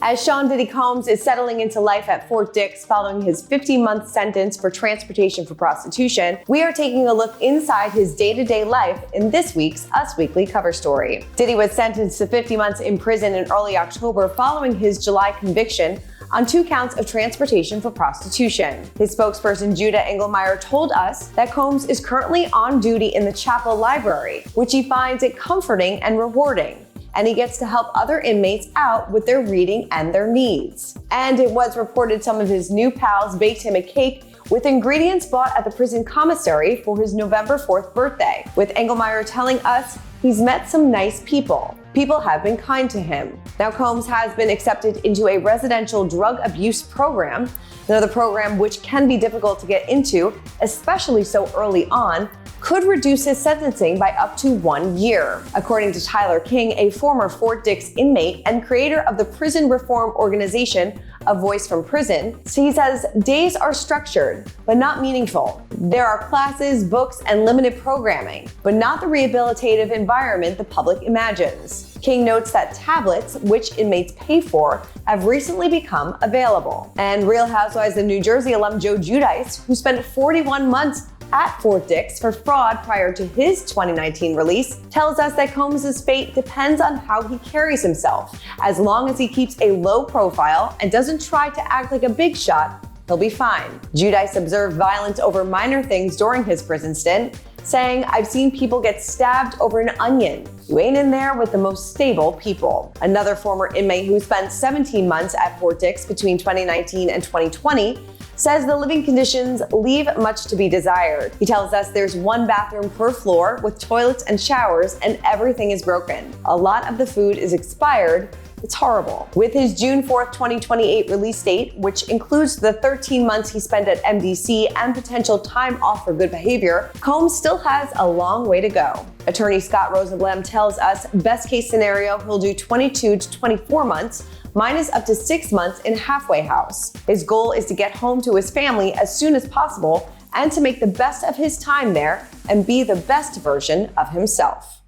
As Sean Diddy Combs is settling into life at Fort Dix following his 15-month sentence for transportation for prostitution, we are taking a look inside his day-to-day life in this week's Us Weekly cover story. Diddy was sentenced to 50 months in prison in early October following his July conviction on 2 counts of transportation for prostitution. His spokesperson Judah Engelmeyer told us that Combs is currently on duty in the Chapel Library, which he finds it comforting and rewarding, and he gets to help other inmates out with their reading and their needs. And it was reported some of his new pals baked him a cake with ingredients bought at the prison commissary for his November 4th birthday, with Engelmeyer telling us he's met some nice people. People have been kind to him. Now, Combs has been accepted into a residential drug abuse program, another program which can be difficult to get into, especially so early on, could reduce his sentencing by up to 1 year. According to Tyler King, a former Fort Dix inmate and creator of the prison reform organization, A Voice from Prison, he says days are structured, but not meaningful. There are classes, books, and limited programming, but not the rehabilitative environment the public imagines. King notes that tablets, which inmates pay for, have recently become available. And Real Housewives of New Jersey alum Joe Giudice, who spent 41 months at Fort Dix for fraud prior to his 2019 release, tells us that Combs' fate depends on how he carries himself. As long as he keeps a low profile and doesn't try to act like a big shot, he'll be fine. Giudice observed violence over minor things during his prison stint, saying, "I've seen people get stabbed over an onion. You ain't in there with the most stable people." Another former inmate who spent 17 months at Fort Dix between 2019 and 2020 says the living conditions leave much to be desired. He tells us there's 1 bathroom per floor with toilets and showers, and everything is broken. A lot of the food is expired. It's horrible. With his June 4th, 2028 release date, which includes the 13 months he spent at MDC and potential time off for good behavior, Combs still has a long way to go. Attorney Scott Rosenblum tells us best case scenario, he'll do 22 to 24 months, minus up to 6 months in halfway house. His goal is to get home to his family as soon as possible and to make the best of his time there and be the best version of himself.